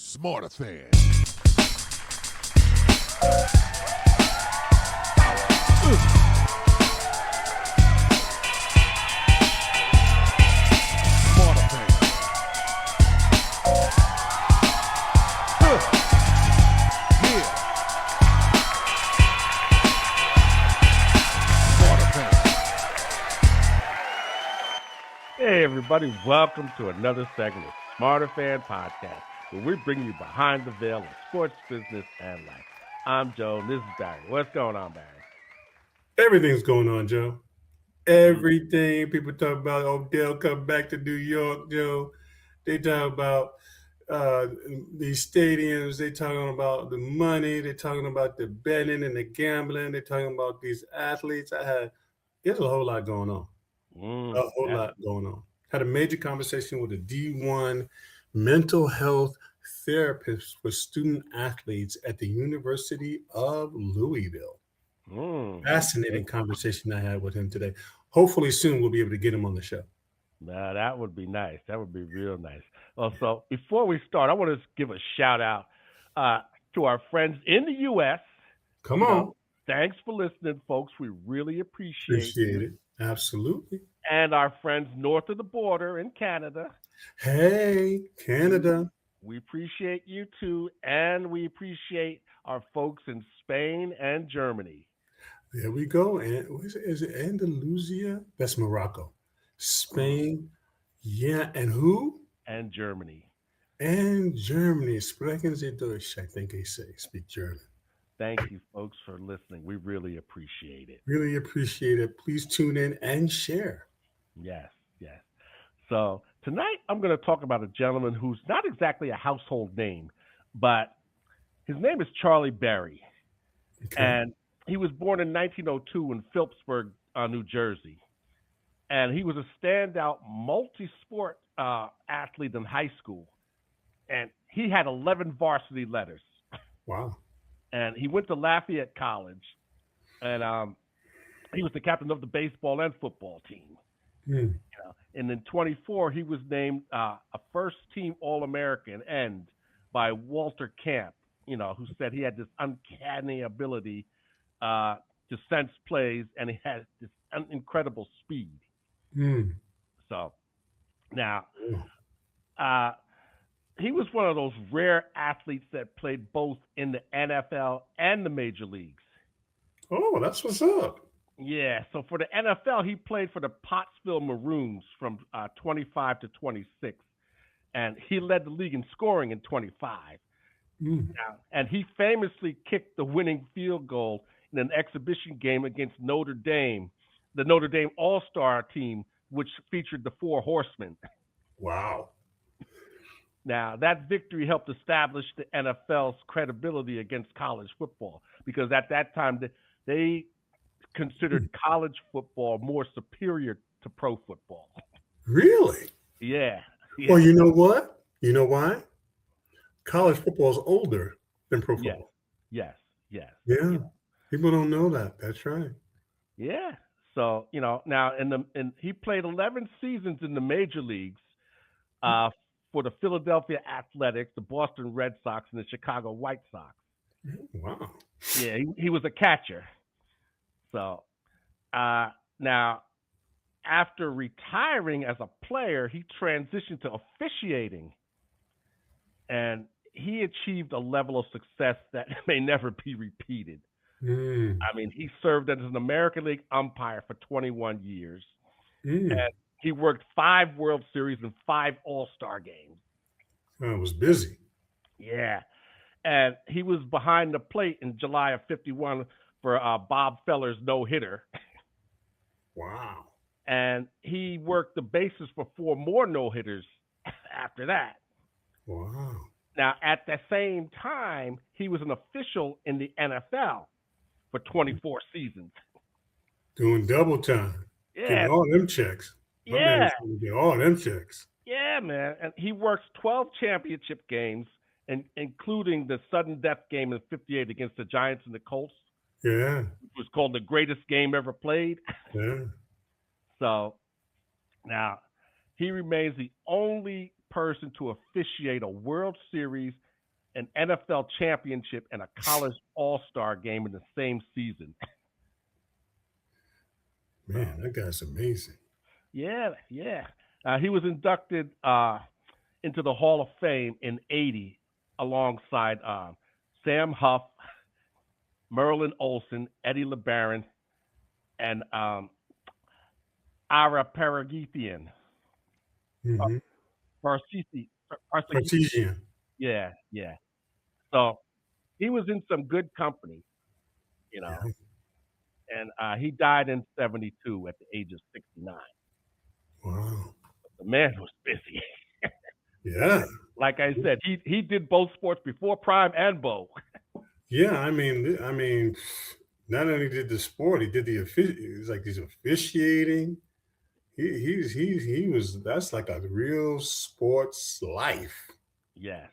Smarterfan. Hey everybody, welcome to another segment of Smarterfan Podcast, where we bring you behind the veil of sports, business, and life. I'm Joe, and this is Barry. What's going on, Barry? Everything's going on, Joe. Everything. People talk about Odell coming back to New York, Joe. They talk about these stadiums. They talking about the money. They talking about the betting and the gambling. They talking about these athletes. There's a whole lot going on. Lot going on. Had a major conversation with a D1 mental health therapist for student athletes at the University of Louisville. Fascinating conversation I had with him today. Hopefully soon we'll be able to get him on the show. Now, that would be nice. That would be real nice. Also, before we start, I want to give a shout out to our friends in the U.S. Come on. Thanks for listening, folks. We really appreciate it. Absolutely. And our friends north of the border in Canada. Hey, Canada. We appreciate you too. And we appreciate our folks in Spain and Germany. There we go. And is it Andalusia? That's Morocco. Spain. Yeah. And who? And Germany. And Germany. Sprechen Sie Deutsch, I think they say. Speak German. Thank you, folks, for listening. We really appreciate it. Really appreciate it. Please tune in and share. Yes. So tonight I'm going to talk about a gentleman who's not exactly a household name, but his name is Charlie Berry. Okay. And he was born in 1902 in Phillipsburg, New Jersey. And he was a standout multi-sport athlete in high school. And he had 11 varsity letters. Wow. And he went to Lafayette College, and he was the captain of the baseball and football team. And in 24, he was named a first-team All-American end by Walter Camp, who said he had this uncanny ability to sense plays, and he had this incredible speed. So now he was one of those rare athletes that played both in the NFL and the major leagues. Oh, that's what's up. Yeah. So for the NFL, he played for the Pottsville Maroons from 25 to 26. And he led the league in scoring in 25. And he famously kicked the winning field goal in an exhibition game against Notre Dame, the Notre Dame All-Star team, which featured the Four Horsemen. Wow. Now, that victory helped establish the NFL's credibility against college football because at that time they considered college football more superior to pro football. Really? Yeah. Well, you know what? You know why? College football is older than pro football. Yes. Yeah. People don't know that. That's right. Yeah. So, now he played 11 seasons in the major leagues for the Philadelphia Athletics, the Boston Red Sox, and the Chicago White Sox. Wow. Yeah, he was a catcher. So now, after retiring as a player, he transitioned to officiating. And he achieved a level of success that may never be repeated. I mean, he served as an American League umpire for 21 years. And he worked 5 World Series and 5 All-Star games. I was busy. Yeah. And he was behind the plate in July of 51 for Bob Feller's no-hitter. Wow. And he worked the bases for 4 more no-hitters after that. Wow. Now, at the same time, he was an official in the NFL for 24 seasons. Doing double time. Yeah. Getting all them checks. Yeah. All them checks. Yeah, man. And he works 12 championship games, and including the sudden death game in 58 against the Giants and the Colts. Yeah. Which was called the greatest game ever played. Yeah. So now he remains the only person to officiate a World Series an NFL championship, and a college all-star game in the same season. Man, that guy's amazing. Yeah, yeah. He was inducted into the Hall of Fame in '80 alongside Sam Huff, Merlin Olsen, Eddie LeBaron, and Ira Paragithian. Uh, Mm-hmm. Parseghian. Cartesian. Yeah, yeah. So he was in some good company, you know, Yeah. and he died in '72 at the age of 69. Wow. The man was busy. Yeah. Like I said, he did both sports before Prime and Bo. Yeah. I mean, not only did the sport, he did the He's like he's officiating. He was. That's like a real sports life. Yes,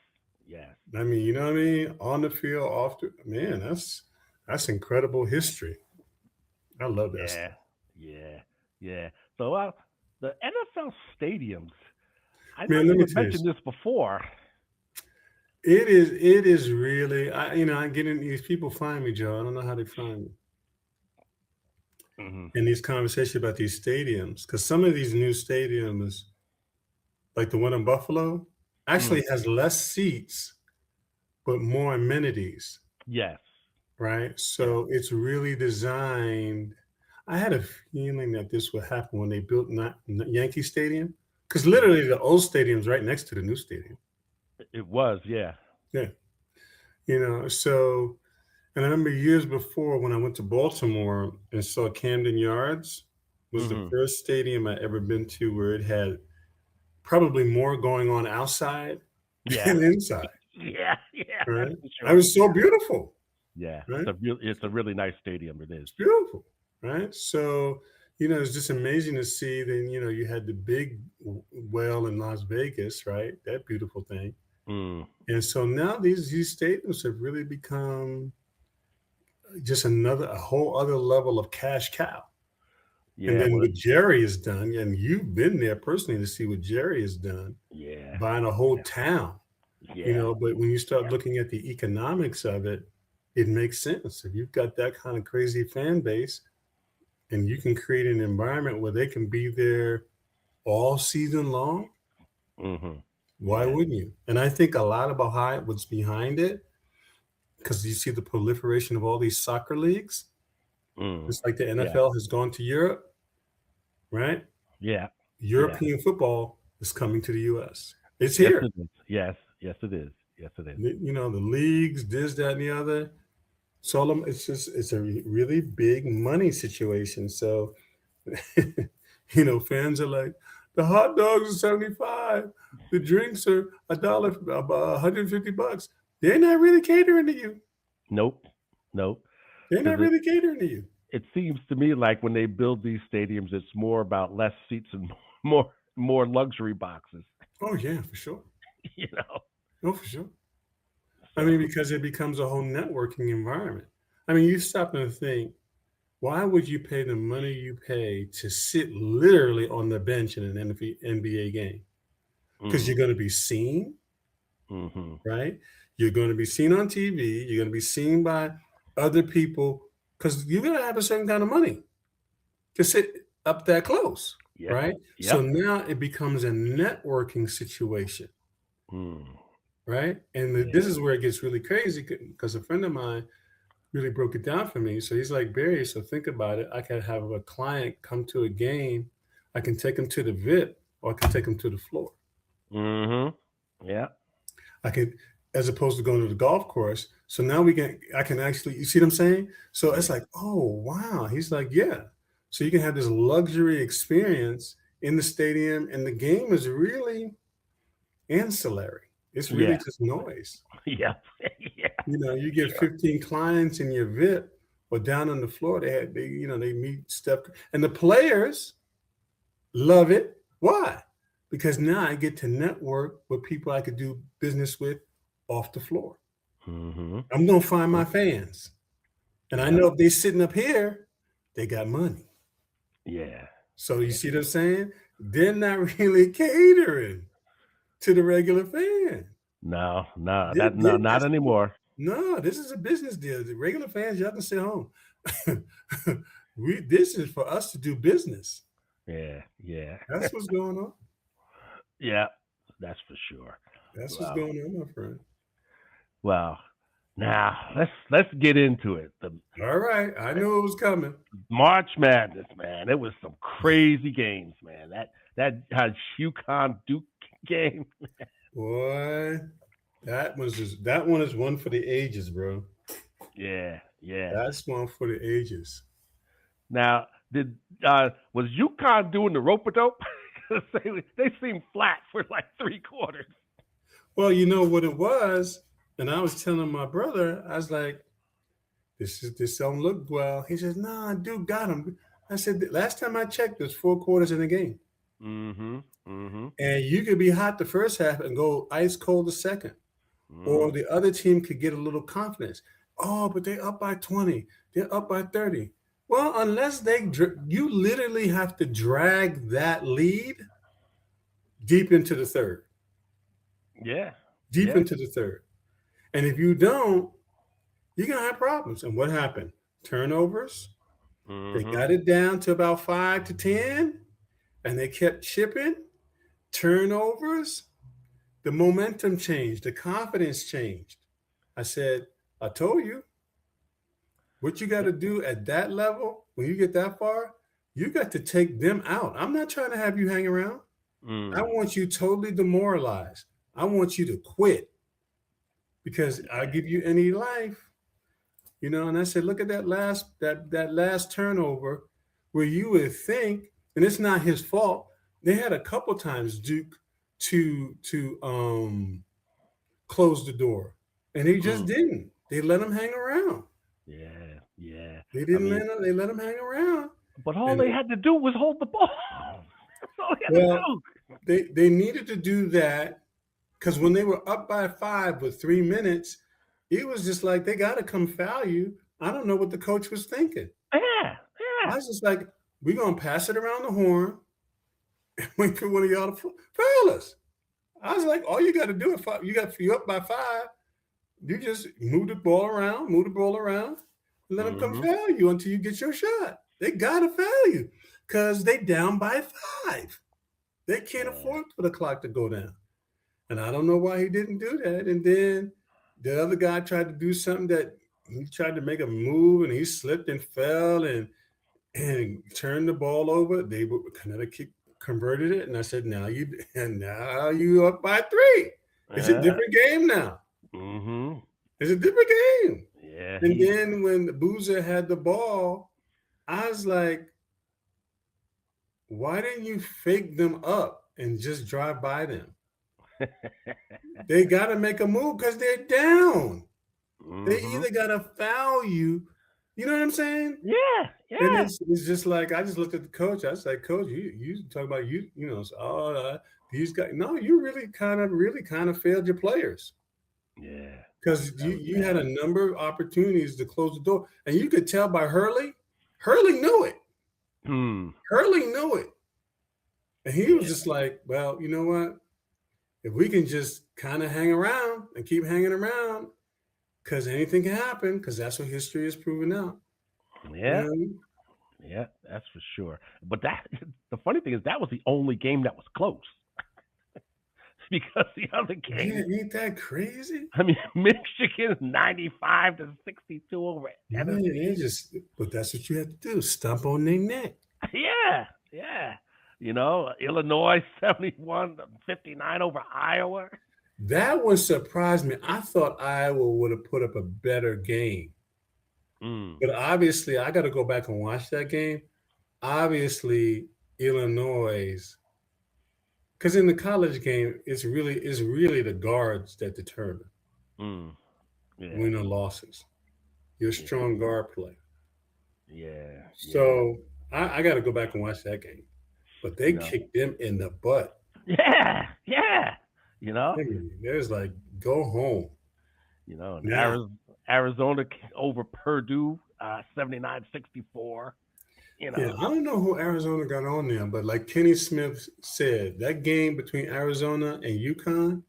yes. I mean, you know what I mean? On the field, off the man. That's incredible history. I love that Yeah, stuff. yeah, yeah. So the NFL stadiums, I know Man, let you me had tell you. mentioned this before. It is really. I get in these people find me, Joe. I don't know how they find me Hmm. in these conversations about these stadiums because some of these new stadiums, like the one in Buffalo, Mm. actually has less seats but more amenities, Yes, right? yes. So it's really designed. I had a feeling that this would happen when they built not Yankee Stadium, because Mm. literally the old stadium's right next to the new stadium. It was, yeah. Yeah, so. And I remember years before when I went to Baltimore and saw Camden Yards was the Hmm. first stadium I ever been to where it had probably more going on outside Yeah, than inside, yeah, yeah. That's right? for It sure. was so beautiful, Yeah, right? it's a really nice stadium. It is. It's beautiful, right? So, it's just amazing to see. Then, you had the big well in Las Vegas, right? That beautiful thing. Mm. And so now these stadiums have really become just a whole other level of cash cow. And Yeah. then Well. what Jerry has done, and you've been there personally to see what Jerry has done, Yeah. buying a whole town, Yeah. but when you start Yeah. looking at the economics of it, it makes sense. If you've got that kind of crazy fan base and you can create an environment where they can be there all season long, Hmm. why Yeah. wouldn't you? And I think a lot about what's behind it, because you see the proliferation of all these soccer leagues, Mm. just like the Yeah. NFL has gone to Europe, right? Yeah. Yeah. European football is coming to the US. It's Yes, here. it is. Yes. Yes, it is. Yes, it is. The leagues, this, that, and the other. So it's a really big money situation. So, fans are like, the hot dogs are 75, the drinks are about $150. They're not really catering to you. Nope. Nope. They're not Because really catering to you. it seems to me like when they build these stadiums, it's more about less seats and more luxury boxes. Oh yeah, for sure. You know. Oh, for sure. I So. mean, because it becomes a whole networking environment. I mean, you stop and think, why would you pay the money you pay to sit literally on the bench in an NBA game? Because Mm. you're going to be seen, Hmm. right? You're going to be seen on TV. You're going to be seen by other people because you're going to have a certain kind of money to sit up that close, Yep. right? So Yep. now it becomes a networking situation, Mm. right? And Yeah. this is where it gets really crazy because a friend of mine really broke it down for me. So he's like, Barry, so think about it. I can have a client come to a game. I can take him to the VIP or I can take him to the floor. Hmm. Yeah. I can, as opposed to going to the golf course. So now I can actually, you see what I'm saying? So it's Yeah. like, oh, wow. He's like, yeah. So you can have this luxury experience in the stadium and the game is really ancillary. It's really Yeah. just noise. Yeah. Yeah. You For get sure. 15 clients in your VIP or down on the floor. They meet Steph, and the players love it. Why? Because now I get to network with people I could do business with off the floor. Hmm. I'm gonna find my fans, and I Yeah. know if they're sitting up here, they got money. Yeah. So you Yeah. see what I'm saying? They're not really catering to the regular fan. No, not This, anymore. no, this is a business deal. The regular fans, y'all can sit home. This is for us to do business. Yeah, yeah, That's what's going on. yeah. That's for sure. That's what's Well, going on, my friend. well. Now let's get into it. The All right, I knew it was coming. March Madness, man. It was some crazy games, man. That UConn Duke game. Boy, that one is one for the ages, bro. Yeah, yeah. That's one for the ages. Now, did was UConn doing the rope a dope? They seemed flat for like 3 quarters. Well, you know what it was, and I was telling my brother, I was like, this don't look well. He says, nah, Duke got him. I said, last time I checked, there's 4 quarters in the game. Mm-hmm. Mm-hmm. And you could be hot the first half and go ice cold the second. Or Mm-hmm. the other team could get a little confidence. Oh, but they're up by 20. They're up by 30. Well, unless you literally have to drag that lead deep into the third. Yeah. Deep Yeah. into the third. And if you don't, you're going to have problems. And what happened? Turnovers. They Mm-hmm. got it down to about 5 to 10, and they kept chipping. Turnovers. The momentum changed. The confidence changed. I said, I told you, what you got to do at that level, when you get that far, you got to take them out. I'm not trying to have you hang around. I Mm. want you totally demoralized. I want you to quit because I give you any life. And I said, look at that last turnover where you would think, and it's not his fault. They had a couple times Duke to close the door, and they just Mm. didn't. They let him hang around. Yeah. Yeah. They I didn't let mean, him. They let him hang around. but all And they had to do was hold the ball. That's all they had to well, do. they needed to do that because when they were up by 5 with 3 minutes, it was just like they got to come foul you. I don't know what the coach was thinking. Yeah. I Yeah. was just like, we're going to pass it around the horn and wait for one of y'all to foul us. I was like, all you got to do is you're up by 5. You just move the ball around, and let them come Mm-hmm. foul you until you get your shot. They got to foul you because they down by 5. They can't Yeah. afford for the clock to go down. And I don't know why he didn't do that. And then the other guy tried to do something that he tried to make a move and he slipped and fell and turned the ball over. They were Connecticut converted it, and I said, now you up by 3. It's a different game now. Mm-hmm. It's a different game. Yeah. And then when Boozer had the ball, I was like, why didn't you fake them up and just drive by them? They got to make a move because they're down. They Mm-hmm. either got to foul you. You know what I'm saying? Yeah. And Yeah. it's just like I just looked at the coach. I was like, Coach, you talk about these guys. No, you really kind of failed your players Yeah. because That was you had bad. a number of opportunities to close the door, and you could tell by Hurley. Hurley knew it. Hmm. Hurley knew it, and he was Yeah. just like, well, you know what? If we can just kind of hang around and keep hanging around, because anything can happen, because that's what history has proven out. You Yeah. know? Yeah. That's for sure. But the funny thing is that was the only game that was close because the other Yeah, games. ain't that crazy? I mean, Michigan 95-62 over Man, Tennessee. but that's what you have to do. Stomp on their neck. Yeah. Yeah. Illinois 71-59 over Iowa. That one surprised me. I thought Iowa would have put up a better game. Mm. But obviously, I got to go back and watch that game. Obviously, Illinois, because in the college game, it's really the guards that determine Mm. Yeah. win or losses. Your Yeah. strong guard play. Yeah. Yeah. So I got to go back and watch that game. But they You know. kicked them in the butt. Yeah. Yeah. I mean, there's like, go home. And Now, Arizona over Purdue 79-64. yeah, I don't know who Arizona got on there, but like Kenny Smith said, that game between Arizona and UConn,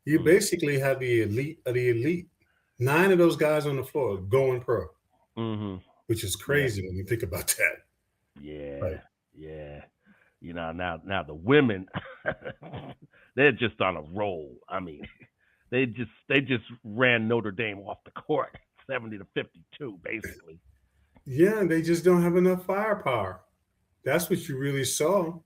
You basically have the elite of the elite. 9 of those guys on the floor going pro, which is crazy when you think about that. Yeah, Right. yeah. Now the women, they're just on a roll. I mean, they just ran Notre Dame off the court, 70-52, basically. Yeah, they just don't have enough firepower. That's what you really saw.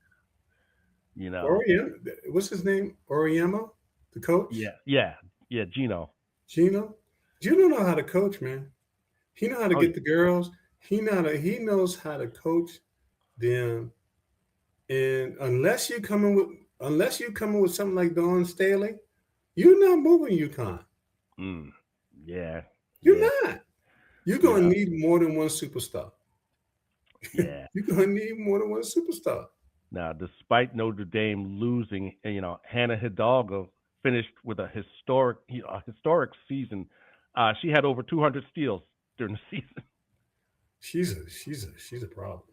You know. Oriema, what's his name? Oriema, the coach? Yeah, Gino. Gino? Gino know how to coach, man. He know how to Oh, get the girls. He knows how to coach them. And unless you coming with something like Dawn Staley, you're not moving UConn. Yeah, You're yeah. not. You're gonna need more than one superstar. Yeah. You're gonna need more than one superstar. Now, despite Notre Dame losing, Hannah Hidalgo finished with a historic season. She had over 200 steals during the season. She's a problem.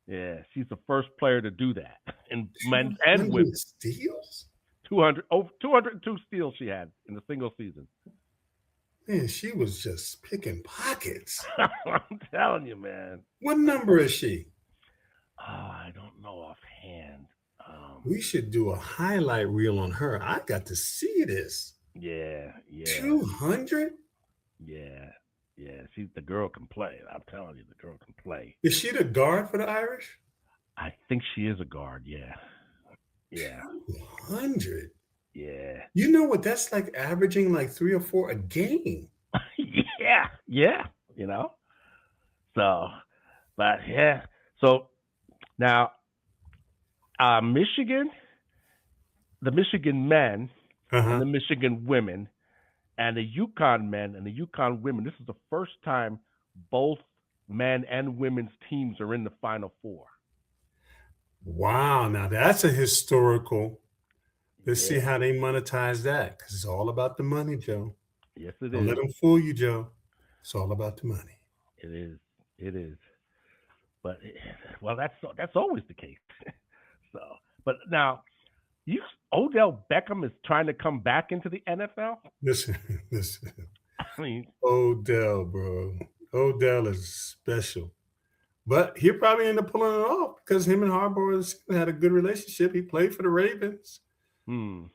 Yeah, she's the first player to do that in men and women. Steals? 202 steals she had in a single season. Man, she was just picking pockets. I'm telling you, man. What number is she? I don't know offhand. We should do a highlight reel on her. I got to see this. Yeah. 200? Yeah. The girl can play. I'm telling you, the girl can play. Is she the guard for the Irish? I think she is a guard. Yeah. 200. Yeah. You know what? That's like averaging like 3 or 4 a game. Yeah. So, but yeah. So now, Michigan, the Michigan men, and the Michigan women, and the UConn men and the UConn women. This is the first time both men and women's teams are in the Final Four. Wow, now that's a historical. Let's see how they monetize that, because it's all about the money, Joe. Yes, it is. Don't let them fool you, Joe. It's all about the money. It is. But that's always the case. So, but now, Odell Beckham is trying to come back into the NFL. Listen. I mean, Odell, bro. Odell is special. But he'll probably end up pulling it off because him and Harbaugh had a good relationship. He played for the Ravens. You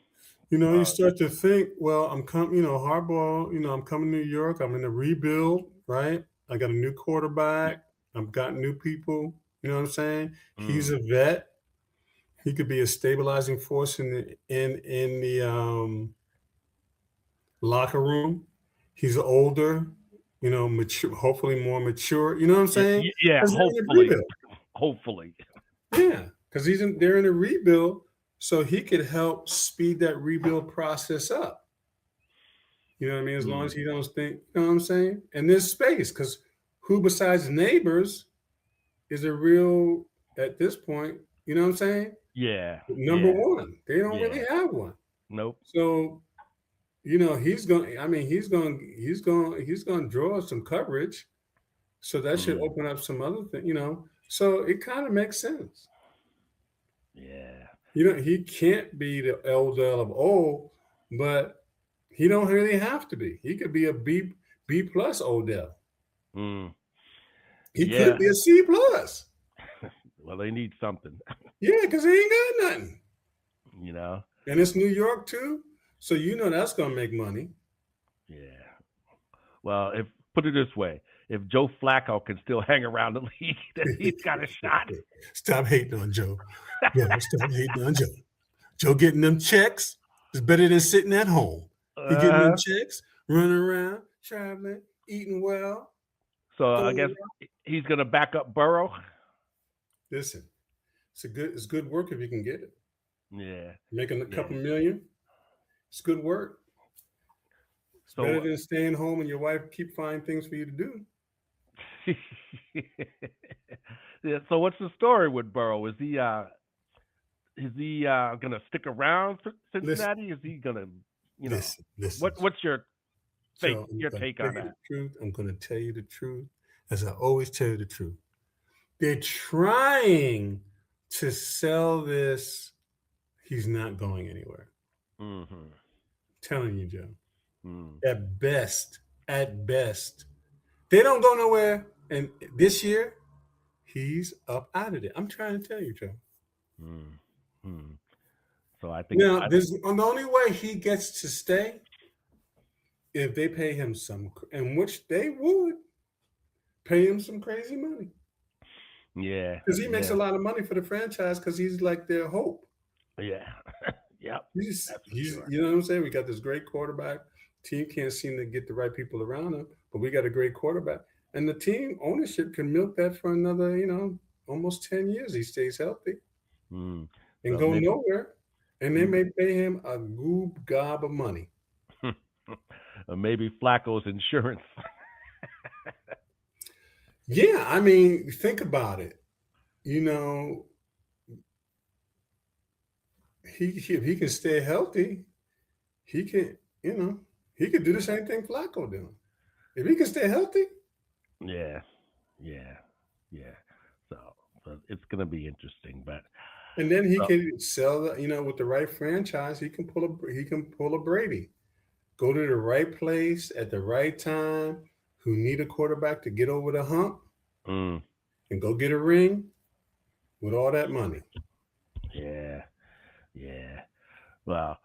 start to think, well, I'm coming, Harbaugh, I'm coming to New York. I'm in a rebuild, right? I got a new quarterback. I've got new people. You know what I'm saying? He's a vet. He could be a stabilizing force in the locker room. He's older, mature, hopefully more mature. You know what I'm saying? Yeah, hopefully. Yeah, because they're in a rebuild, so he could help speed that rebuild process up. You know what I mean? As long as he don't think, you know what I'm saying? And there's space, because who besides neighbors is a real, at this point, you know what I'm saying? Yeah. Number one. They don't really have one. Nope. So, he's going to draw some coverage. So that should open up some other thing, So it kind of makes sense. Yeah. He can't be the Odell of old, but he don't really have to be. He could be a B plus Odell. He could be a C plus. Well, they need something. Yeah, because he ain't got nothing. And it's New York too, so that's gonna make money. Yeah. Well, put it this way: if Joe Flacco can still hang around the league, then he's got a shot. Stop hating on Joe. Yeah, stop hating on Joe. Joe getting them checks is better than sitting at home. He getting them checks, running around, traveling, eating well. So I guess he's gonna back up Burrow. Listen, it's good work if you can get it. Yeah. Making a couple million. It's good work. It's better than staying home and your wife keep finding things for you to do. Yeah. So what's the story with Burrow? Is he gonna stick around for Cincinnati? Is he gonna listen. What's your take on that? I'm gonna tell you the truth, as I always tell you the truth. They're trying to sell this. He's not going anywhere. Mm-hmm. Telling you, Joe. Mm. At best, they don't go nowhere. And this year, he's up out of it. I'm trying to tell you, Joe. Mm. Mm. So I think Now, there's the only way he gets to stay if they pay him some, and which they would pay him some crazy money yeah, because he makes yeah, a lot of money for the franchise because he's like their hope. yeah. Yep, that's for He's sure. you know what I'm saying. We got this great quarterback. Team can't seem to get the right people around him, but we got a great quarterback, and the team ownership can milk that for another almost 10 years. He stays healthy Mm. and So go maybe nowhere, and they may pay him a goob gob of money. maybe Flacco's insurance. Yeah, I mean, think about it. You know, he if he can stay healthy, he can he could do the same thing Flacco doing. If he can stay healthy, Yeah, yeah, yeah. So, so it's gonna be interesting, but and then he so, can sell with the right franchise, he can pull a Brady. Go to the right place at the right time, who need a quarterback to get over the hump mm, and go get a ring with all that money. yeah, yeah. Well,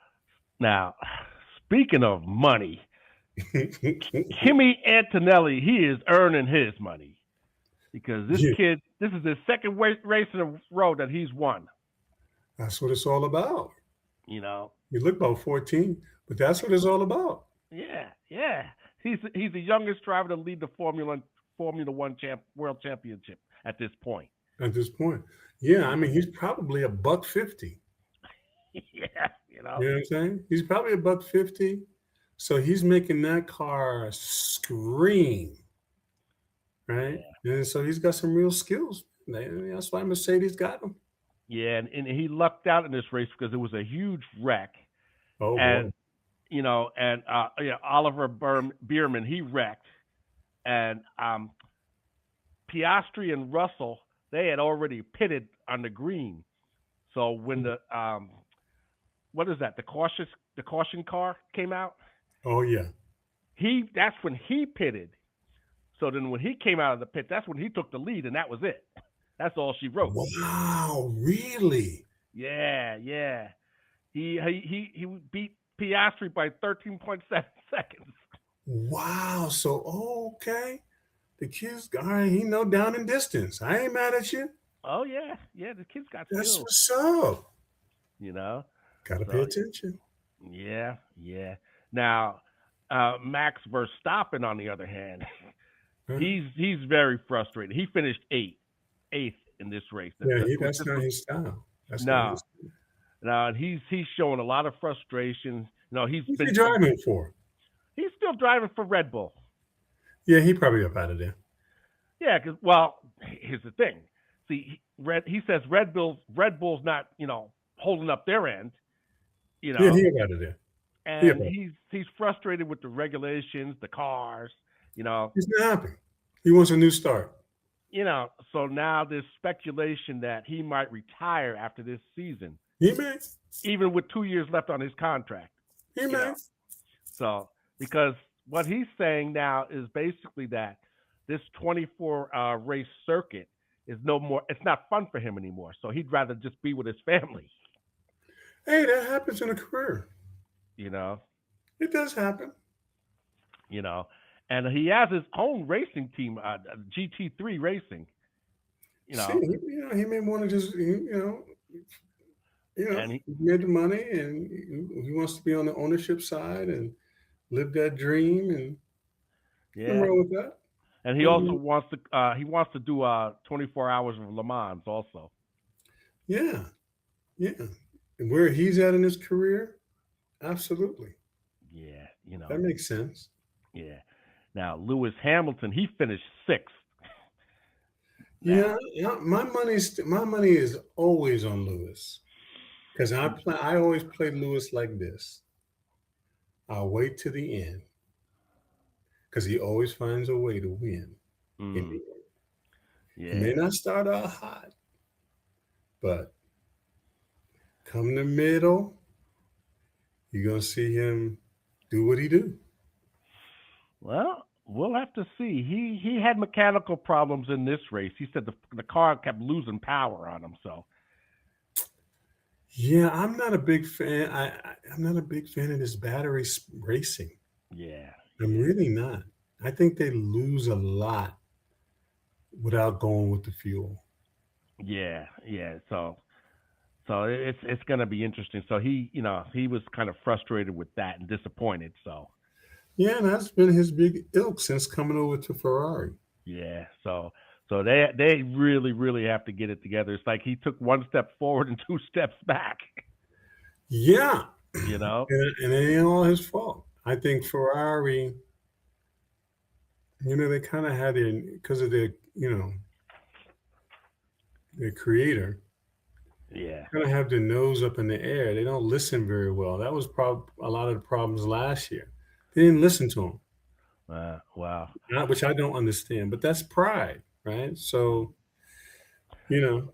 now speaking of money, Kimi Antonelli, he is earning his money because this Yeah, kid, this is his second race in a row that he's won. that's what it's all about. You know, You look about 14, but that's what it's all about yeah, yeah. He's the youngest driver to lead the Formula One world championship at this point. at this point. Yeah, I You know, mean, he's probably a buck 50. yeah, you know, You know what I'm saying? He's probably a buck 50. So he's making that car scream, right? yeah, And so he's got some real skills. That's why Mercedes got him. yeah, and he lucked out in this race because it was a huge wreck, Oh boy. and Oliver Bierman he wrecked, and Piastri and Russell they had already pitted on the green. So when the what is that the caution car came out, Oh yeah. he that's when he pitted. So then when he came out of the pit, that's when he took the lead, and that was it. That's all she wrote. Wow, really? Yeah, yeah. He beat Piastri by 13.7 seconds. Wow. So okay. The kid's all right, he know down and distance. I ain't mad at you. Oh yeah, yeah. The kid's got That's skills, what's up. you know. Gotta pay So attention. yeah, yeah. Now, Max Verstappen, on the other hand, Huh? he's very frustrated. He finished eighth in this race. Yeah, that's This not was his style. That's not no, his style. no, and he's showing a lot of frustration. No, Who's he driving for? he's still driving for Red Bull. Yeah, he probably up out of there. Yeah, because well, here's the thing. See, he says Red Bull's not holding up their end, you Yeah, know, he up out of there. He up and out. he's frustrated with the regulations, the cars, you know, He's not happy. He wants a new start. So now there's speculation that he might retire after this season, He may. even with 2 years left on his contract. He You may. know, so because what he's saying now is basically that this 24 race circuit is no more. It's not fun for him anymore. So he'd rather just be with his family. Hey, that happens in a career. You know, It does happen. you know, and he has his own racing team, GT3 Racing. You See, know, he may want to just, and he made the money and he wants to be on the ownership side and live that dream and nothing yeah, wrong with that. and he also Mhm. wants to do 24 hours of Le Mans also. Yeah, yeah. And where he's at in his career, absolutely. Yeah, That makes sense. yeah. Now Lewis Hamilton, he finished sixth. Yeah, Now, yeah. My money is always on Lewis because I always play Lewis like this. I'll wait to the end because he always finds a way to win in the mm, end. He may yeah, not start out hot, but come the middle, You're going to see him do what he do. Well, we'll have to see. He had mechanical problems in this race. He said the car kept losing power on him. So Yeah, I'm not a big fan. I'm not a big fan of this battery racing. yeah, I'm yeah, really not. I think they lose a lot without going with the fuel. yeah, yeah. So it's going to be interesting. So he was kind of frustrated with that and disappointed. So Yeah, and that's been his big ilk since coming over to Ferrari. yeah, so they really have to get it together. It's like he took one step forward and two steps back. Yeah, You know? and it ain't all his fault. I think Ferrari, they kind of had their, because of their creator, Yeah. kind of have their nose up in the air. They don't listen very well. That was a lot of the problems last year. They didn't listen to him, Wow. which I don't understand. But that's pride, right? So, you know,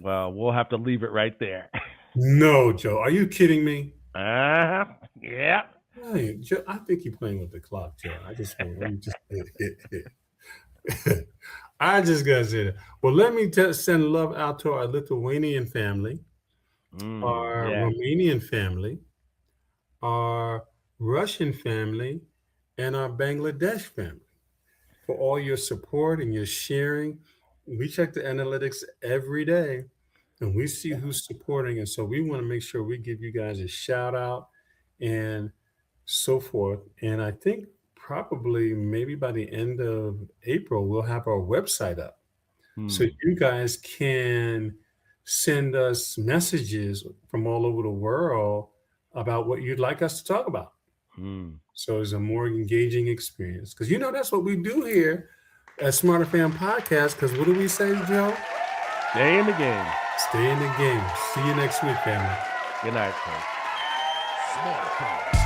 Well, we'll have to leave it right there. no, Joe, are you kidding me? Yeah. Hey, Joe, I think you're playing with the clock, Joe. I just want let me just. I just gotta say that. Well, let me send love out to our Lithuanian family, our Yeah. Romanian family, our Russian family, and our Bangladesh family for all your support and your sharing. We check the analytics every day and we see who's supporting. And so we want to make sure we give you guys a shout out and so forth. And I think probably maybe by the end of April, we'll have our website up. So Hmm. you guys can send us messages from all over the world about what you'd like us to talk about. Hmm. So it's a more engaging experience. Because that's what we do here at Smarterfan Podcast. Because what do we say, Joe? Stay in the game. Stay in the game. See you next week, family. Good night, folks. Smarterfan.